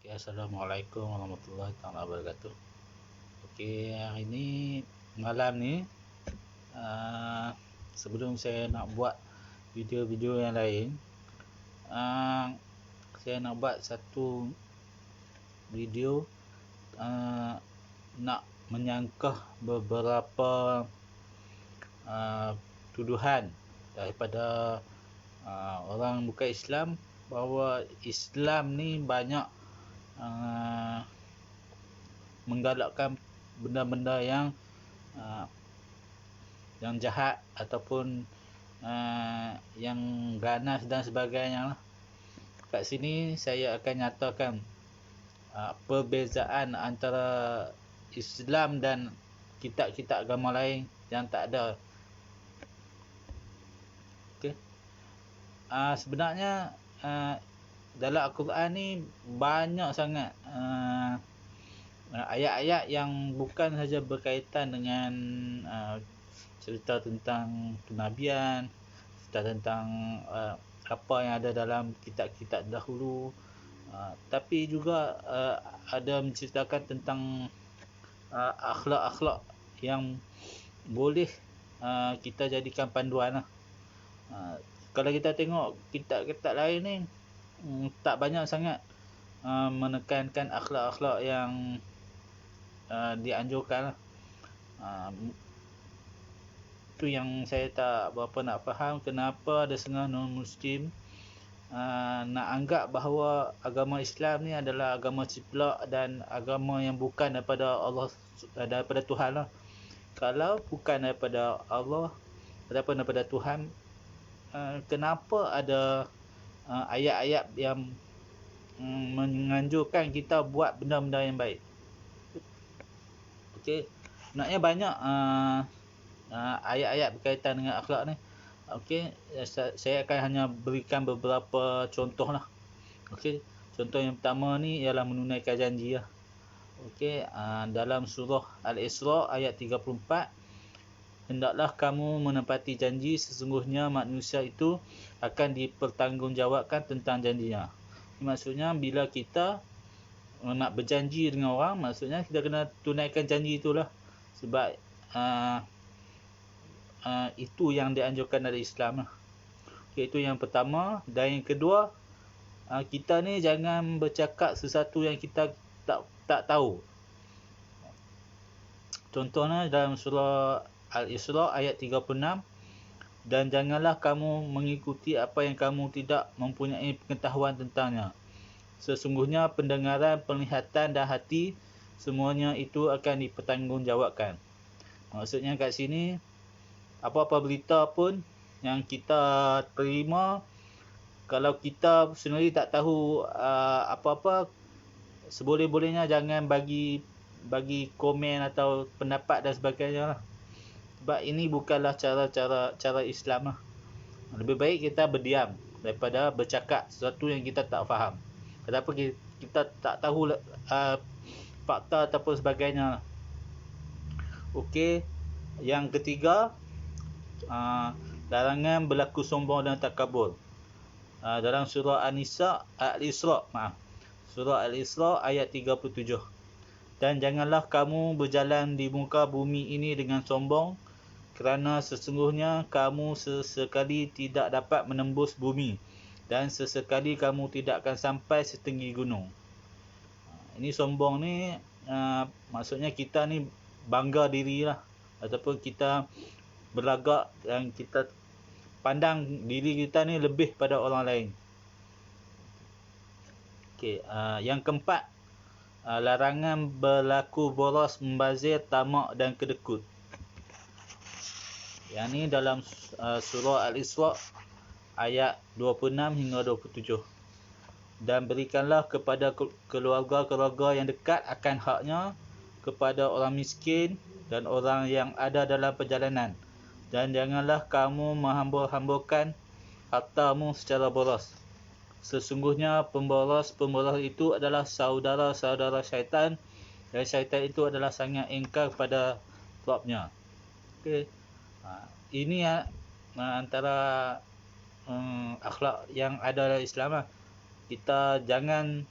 Oke, Assalamualaikum warahmatullahi wabarakatuh. Oke, hari ini malam ni sebelum saya nak buat video-video yang lain, saya nak buat satu video nak menyangkah beberapa tuduhan daripada orang bukan Islam bahawa Islam ni banyak menggalakkan benda-benda yang jahat ataupun yang ganas dan sebagainya lah. Kat sini saya akan nyatakan perbezaan antara Islam dan kitab-kitab agama lain yang tak ada. Okey. Sebenarnya dalam Al-Quran ni banyak sangat ayat-ayat yang bukan saja berkaitan dengan cerita tentang kenabian, cerita tentang apa yang ada dalam kitab-kitab dahulu, tapi juga ada menceritakan tentang akhlak-akhlak yang boleh kita jadikan panduan lah. Kalau kita tengok kitab-kitab lain ni tak banyak sangat menekankan akhlak-akhlak yang dianjurkan lah. Itu yang saya tak berapa nak faham, kenapa ada setengah non-Muslim nak anggap bahawa agama Islam ni adalah agama ciplak dan agama yang bukan daripada Allah, daripada Tuhan lah. Kalau bukan daripada Allah ataupun daripada Tuhan, kenapa ada ayat-ayat yang menganjurkan kita buat benda-benda yang baik? Okey, sebenarnya banyak ayat-ayat berkaitan dengan akhlak ni. Okey, saya akan hanya berikan beberapa contoh lah. Okey, contoh yang pertama ni ialah menunaikan janji lah. Okey, dalam surah Al-Isra ayat 34, hendaklah kamu menepati janji, sesungguhnya manusia itu akan dipertanggungjawabkan tentang janjinya. Maksudnya bila kita nak berjanji dengan orang, maksudnya kita kena tunaikan janji itulah. Sebab itu yang dianjurkan dari Islam lah. Okay, itu yang pertama. Dan yang kedua, kita ni jangan bercakap sesuatu yang kita tak tahu. Contohnya dalam surah Al-Isra ayat 36, dan janganlah kamu mengikuti apa yang kamu tidak mempunyai pengetahuan tentangnya. Sesungguhnya pendengaran, penglihatan dan hati, semuanya itu akan dipertanggungjawabkan. Maksudnya kat sini, apa-apa berita pun yang kita terima, kalau kita sendiri tak tahu apa-apa, seboleh-bolehnya jangan bagi komen atau pendapat dan sebagainya lah. Sebab ini bukanlah cara Islam lah. Lebih baik kita berdiam daripada bercakap sesuatu yang kita tak faham. Kenapa kita tak tahu fakta ataupun sebagainya. Okey, yang ketiga, larangan berlaku sombong dan takabur. Dalam surah Al-Isra, surah Al-Isra ayat 37. Dan janganlah kamu berjalan di muka bumi ini dengan sombong, kerana sesungguhnya kamu sesekali tidak dapat menembus bumi, dan sesekali kamu tidak akan sampai setinggi gunung. Ini sombong ni maksudnya kita ni bangga diri lah, ataupun kita berlagak dan kita pandang diri kita ni lebih pada orang lain. Okey, yang keempat, larangan berlaku boros, membazir, tamak dan kedekut. Yang ni dalam surah Al-Isra ayat 26 hingga 27. Dan berikanlah kepada keluarga-keluarga yang dekat akan haknya, kepada orang miskin dan orang yang ada dalam perjalanan. Dan janganlah kamu menghambur-hamburkan hartamu secara boros. Sesungguhnya pemboros itu adalah saudara-saudara syaitan, dan syaitan itu adalah sangat ingkar pada Rabbnya. Okay. Ini antara akhlak yang ada dalam Islam lah. Kita jangan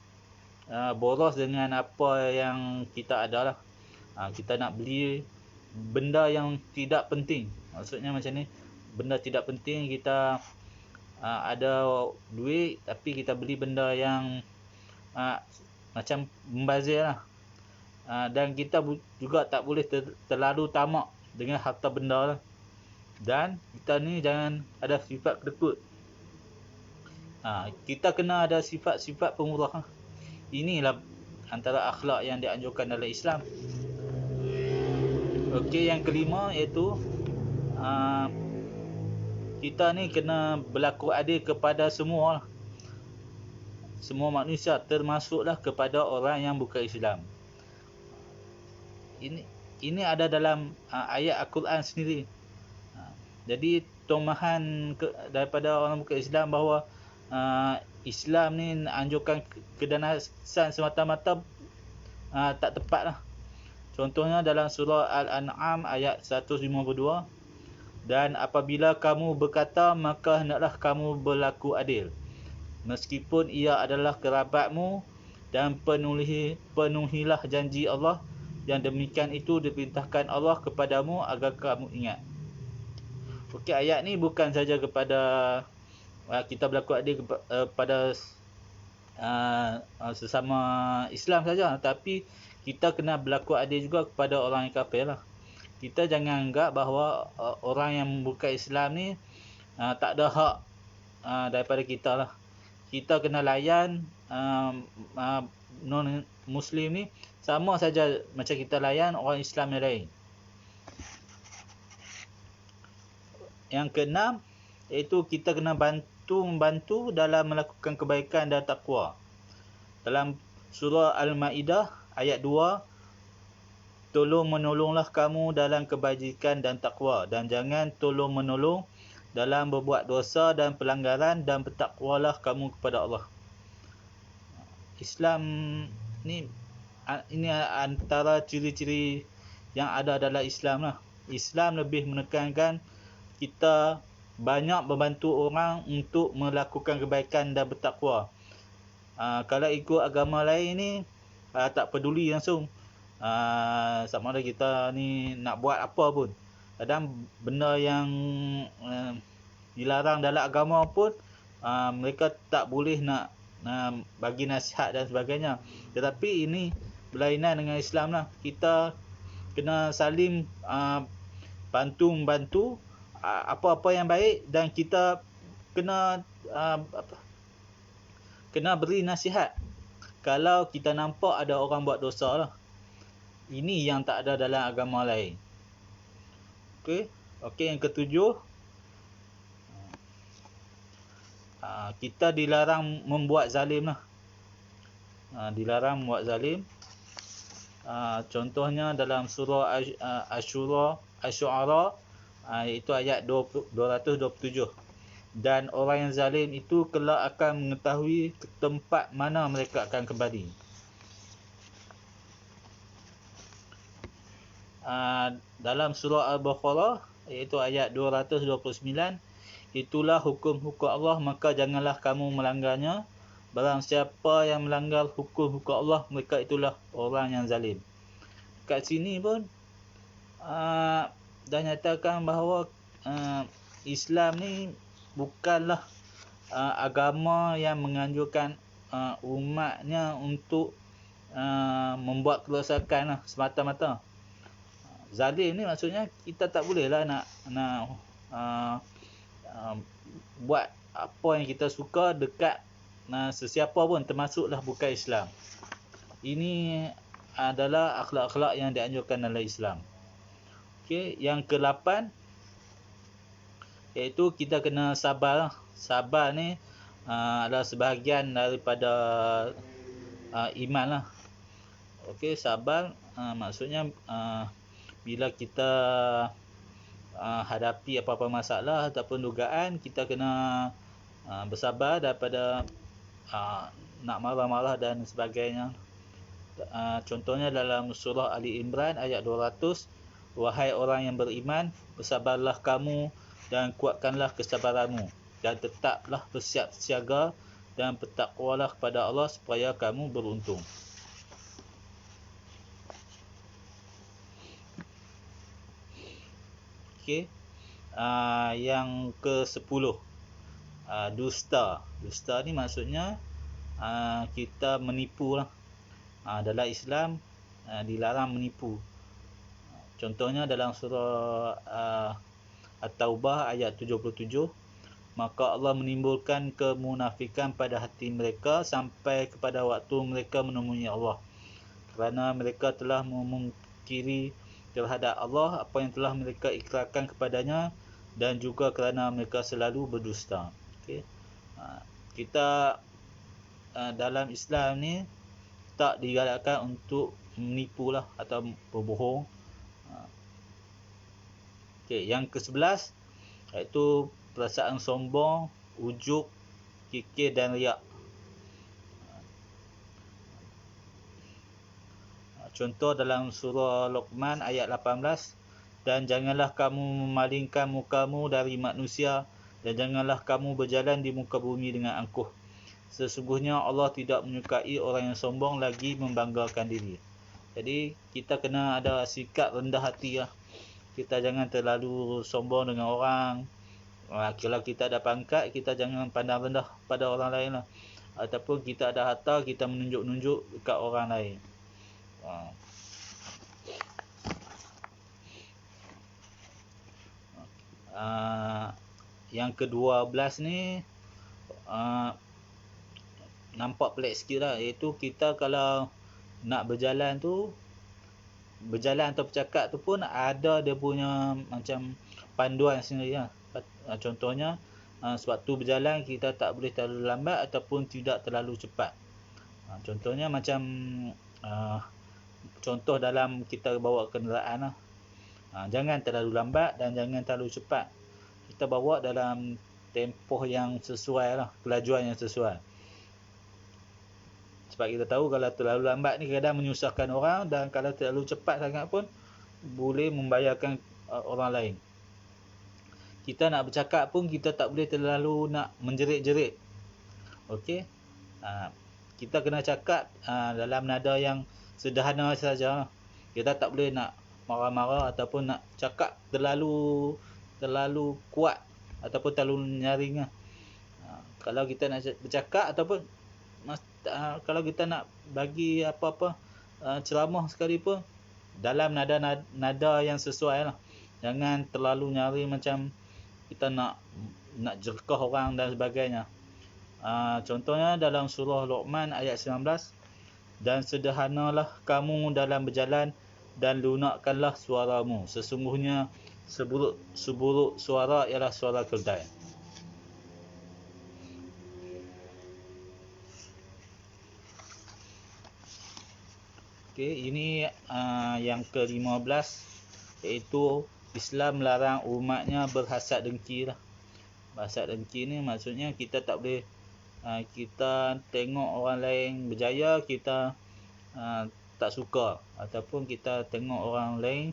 boros dengan apa yang kita ada lah. Kita nak beli benda yang tidak penting. Maksudnya macam ni, benda tidak penting, kita ada duit tapi kita beli benda yang macam membazir lah. Dan kita juga tak boleh terlalu tamak dengan harta benda lah. Dan kita ni jangan ada sifat kedekut. Kita kena ada sifat-sifat pemurah. Inilah antara akhlak yang dianjurkan dalam Islam. Okey, yang kelima iaitu kita ni kena berlaku adil kepada semua manusia, termasuklah kepada orang yang bukan Islam. Ini ada dalam ayat Al-Quran sendiri. Jadi tomahan daripada orang bukan Islam bahawa Islam ni anjurkan kedanasan semata-mata tak tepat lah. Contohnya dalam surah Al-An'am ayat 152, dan apabila kamu berkata, maka hendaklah kamu berlaku adil, meskipun ia adalah kerabatmu, dan penuhilah janji Allah, yang demikian itu diperintahkan Allah kepadamu agar kamu ingat. Okey, ayat ni bukan saja kepada kita berlaku adil kepada sesama Islam saja, tapi kita kena berlaku adil juga kepada orang yang kafir lah. Kita jangan anggap bahawa orang yang bukan Islam ni tak ada hak daripada kita lah. Kita kena layan non-Muslim ni sama saja macam kita layan orang Islam yang lain. Yang keenam, iaitu kita kena membantu dalam melakukan kebaikan dan takwa. Dalam surah Al-Ma'idah ayat 2, tolong menolonglah kamu dalam kebajikan dan takwa, dan jangan tolong menolong dalam berbuat dosa dan pelanggaran, dan bertakwalah kamu kepada Allah. Islam ni, ini antara ciri-ciri yang ada dalam Islam lah. Islam lebih menekankan kita banyak membantu orang untuk melakukan kebaikan dan bertakwa. Kalau ikut agama lain ni tak peduli langsung sama ada kita ni nak buat apa pun. Kadang benda yang dilarang dalam agama pun mereka tak boleh nak bagi nasihat dan sebagainya. Tetapi ini berlainan dengan Islam lah. Kita kena saling bantu-membantu apa-apa yang baik, dan kita kena beri nasihat kalau kita nampak ada orang buat dosa lah. Ini yang tak ada dalam agama lain. Okey, yang ketujuh, kita dilarang membuat zalim lah. Dilarang membuat zalim. Contohnya dalam surah Asy-Syu'ara iaitu ayat 227. Dan orang yang zalim itu kelak akan mengetahui ke tempat mana mereka akan kembali. Dalam surah Al-Baqarah iaitu ayat 229, itulah hukum-hukum Allah, maka janganlah kamu melanggarnya. Barang siapa yang melanggar hukum-hukum Allah, mereka itulah orang yang zalim. Kat sini pun dah nyatakan bahawa Islam ni bukanlah agama yang menganjurkan umatnya untuk membuat kerosakan lah semata-mata. Zalim ni maksudnya kita tak boleh lah nak buat apa yang kita suka dekat sesiapa pun, termasuklah bukan Islam. Ini adalah akhlak-akhlak yang dianjurkan dalam Islam. Okey, yang ke-8 iaitu kita kena sabar. Sabar ni adalah sebahagian daripada iman lah. Okey, sabar maksudnya bila kita hadapi apa-apa masalah ataupun dugaan, kita kena bersabar daripada nak marah-marah dan sebagainya. Contohnya dalam surah Ali Imran ayat 200, wahai orang yang beriman, bersabarlah kamu dan kuatkanlah kesabaranmu, dan tetaplah bersiap siaga dan bertakwalah kepada Allah supaya kamu beruntung. Okey. Yang ke-10, dusta. Dusta ni maksudnya kita menipu lah. Dalam Islam dilarang menipu. Contohnya dalam surah At-Taubah ayat 77, maka Allah menimbulkan kemunafikan pada hati mereka sampai kepada waktu mereka menemui Allah, kerana mereka telah memungkiri terhadap Allah apa yang telah mereka ikrarkan kepadanya, dan juga kerana mereka selalu berdusta. Okay. Kita dalam Islam ni tak digalakkan untuk menipu lah atau berbohong. Okay. Yang ke-11 iaitu perasaan sombong, ujub, kikir dan riak. Contoh dalam surah Luqman ayat 18, dan janganlah kamu memalingkan mukamu dari manusia, dan janganlah kamu berjalan di muka bumi dengan angkuh. Sesungguhnya Allah tidak menyukai orang yang sombong lagi membanggakan diri. Jadi kita kena ada sikap rendah hati lah. Kita jangan terlalu sombong dengan orang. Kalau kita ada pangkat, kita jangan pandang rendah pada orang lain lah. Ataupun kita ada harta, kita menunjuk-nunjuk dekat orang lain. Yang ke-12 ni nampak pelik sikit lah, iaitu kita kalau nak berjalan atau bercakap tu pun ada dia punya macam panduan sendiri lah. Contohnya sewaktu berjalan kita tak boleh terlalu lambat ataupun tidak terlalu cepat. Contohnya macam contoh dalam kita bawa kenderaan lah. Jangan terlalu lambat dan jangan terlalu cepat. Kita bawa dalam tempoh yang sesuai lah, kelajuan yang sesuai. Sebab kita tahu kalau terlalu lambat ni kadang menyusahkan orang, dan kalau terlalu cepat sangat pun boleh membahayakan orang lain. Kita nak bercakap pun kita tak boleh terlalu nak menjerit-jerit. Okey. Kita kena cakap dalam nada yang sederhana saja. Kita tak boleh nak marah-marah ataupun nak cakap terlalu kuat ataupun terlalu nyaring lah. Kalau kita nak bercakap ataupun kalau kita nak bagi apa-apa ceramah sekalipun, dalam nada yang sesuai lah. Jangan terlalu nyaring macam kita nak jerkah orang dan sebagainya. Contohnya dalam surah Luqman ayat 19, dan sederhanalah kamu dalam berjalan dan lunakkanlah suaramu. Sesungguhnya seburuk suara ialah suara keldai. Okey, ini yang ke-15, iaitu Islam melarang umatnya berhasad dengki lah. Berhasad dengki ni maksudnya kita tak boleh kita tengok orang lain berjaya, kita tak suka, ataupun kita tengok orang lain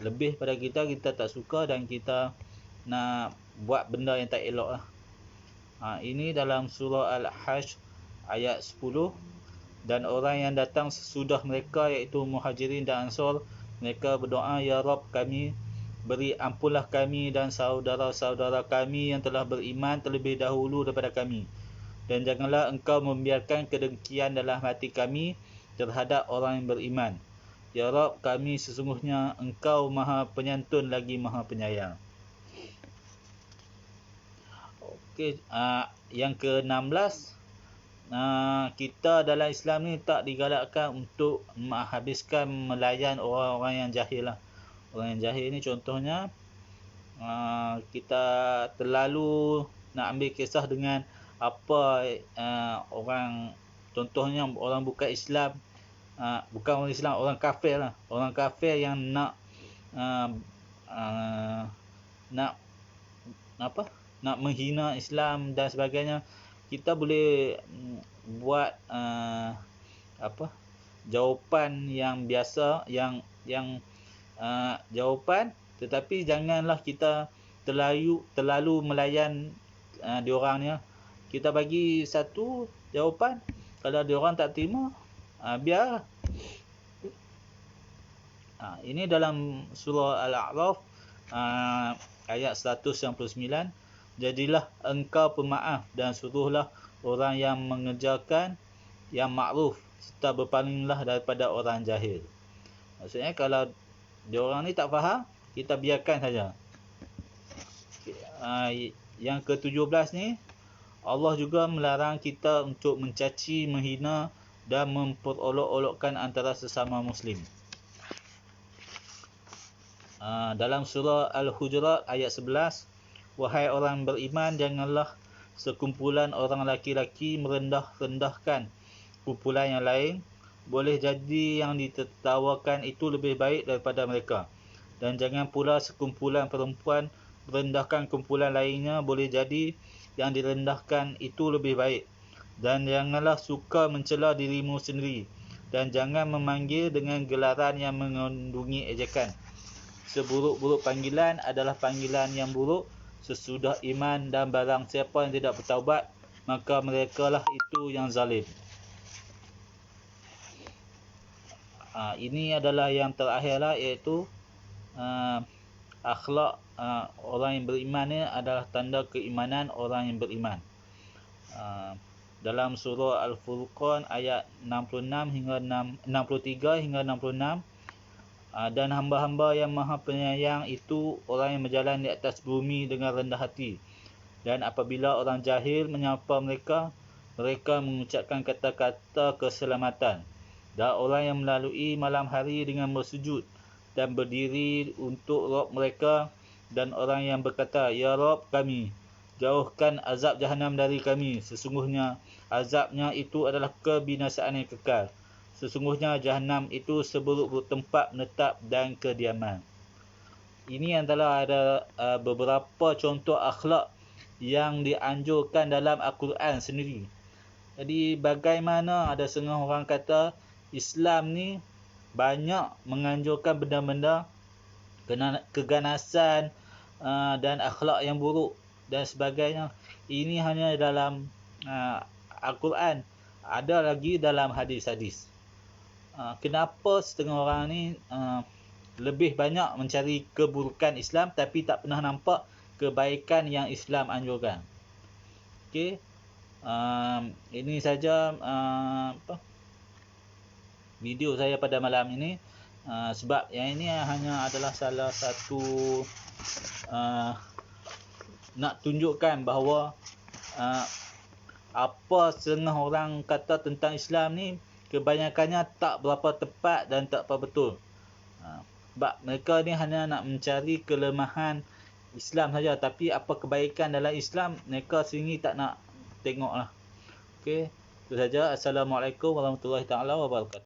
lebih pada kita tak suka dan kita nak buat benda yang tak elok lah. Ini dalam surah Al-Hajj ayat 10, dan orang yang datang sesudah mereka iaitu Muhajirin dan Ansar, mereka berdoa, ya Rabb kami, beri ampunlah kami dan saudara-saudara kami yang telah beriman terlebih dahulu daripada kami, dan janganlah engkau membiarkan kedengkian dalam hati kami terhadap orang yang beriman. Ya Rabb kami, sesungguhnya engkau maha penyantun lagi maha penyayang. Okey, yang ke-16, kita dalam Islam ni tak digalakkan untuk menghabiskan melayan orang-orang yang jahil lah. Orang yang jahil ni contohnya kita terlalu nak ambil kisah dengan apa orang, contohnya orang bukan Islam, bukan orang Islam, orang kafir lah. Orang kafir yang nak nak menghina Islam dan sebagainya. Kita boleh buat jawapan yang biasa, yang jawapan, tetapi janganlah kita terlalu melayan diorang ni. kita bagi satu jawapan. Kalau dia orang tak terima, biar. Ini dalam surah Al-A'raf ayat 199. Jadilah engkau pemaaf dan suruhlah orang yang mengerjakan yang makruf, serta berpalinglah daripada orang jahil. Maksudnya kalau dia orang ni tak faham, kita biarkan saja. Yang ke-17 ni, Allah juga melarang kita untuk mencaci, menghina dan memperolok-olokkan antara sesama Muslim. Dalam surah Al-Hujurat ayat 11, wahai orang beriman, janganlah sekumpulan orang laki-laki merendah-rendahkan kumpulan yang lain. Boleh jadi yang ditertawakan itu lebih baik daripada mereka. Dan jangan pula sekumpulan perempuan merendahkan kumpulan lainnya. Boleh jadi yang direndahkan itu lebih baik. Dan janganlah suka mencela dirimu sendiri. Dan jangan memanggil dengan gelaran yang mengandungi ejekan. Seburuk-buruk panggilan adalah panggilan yang buruk sesudah iman, dan barang siapa yang tidak bertaubat, maka merekalah itu yang zalim. Ini adalah yang terakhirlah, iaitu akhlak orang yang beriman ni adalah tanda keimanan orang yang beriman. Dalam surah Al-Furqan ayat 63 hingga 66, dan hamba-hamba yang maha penyayang itu orang yang berjalan di atas bumi dengan rendah hati. Dan apabila orang jahil menyapa mereka, mereka mengucapkan kata-kata keselamatan. Dan orang yang melalui malam hari dengan bersujud dan berdiri untuk Rabb mereka, dan orang yang berkata, Ya Rabb kami, jauhkan azab Jahannam dari kami. Sesungguhnya azabnya itu adalah kebinasaan yang kekal. Sesungguhnya Jahannam itu seburuk-buruk tempat menetap dan kediaman. Ini adalah ada beberapa contoh akhlak yang dianjurkan dalam Al-Quran sendiri. Jadi bagaimana ada setengah orang kata Islam ni banyak menganjurkan benda-benda keganasan dan akhlak yang buruk dan sebagainya. Ini hanya dalam Al-Quran. Ada lagi dalam hadis-hadis. Kenapa setengah orang ni lebih banyak mencari keburukan Islam tapi tak pernah nampak kebaikan yang Islam anjurkan? Okey. Ini saja video saya pada malam ini. Sebab yang ini hanya adalah salah satu nak tunjukkan bahawa apa setengah orang kata tentang Islam ni kebanyakannya tak berapa tepat dan tak apa betul. Sebab mereka ni hanya nak mencari kelemahan Islam saja, tapi apa kebaikan dalam Islam mereka sendiri tak nak tengok lah. Okey, itu saja. Assalamualaikum warahmatullahi taala wabarakatuh.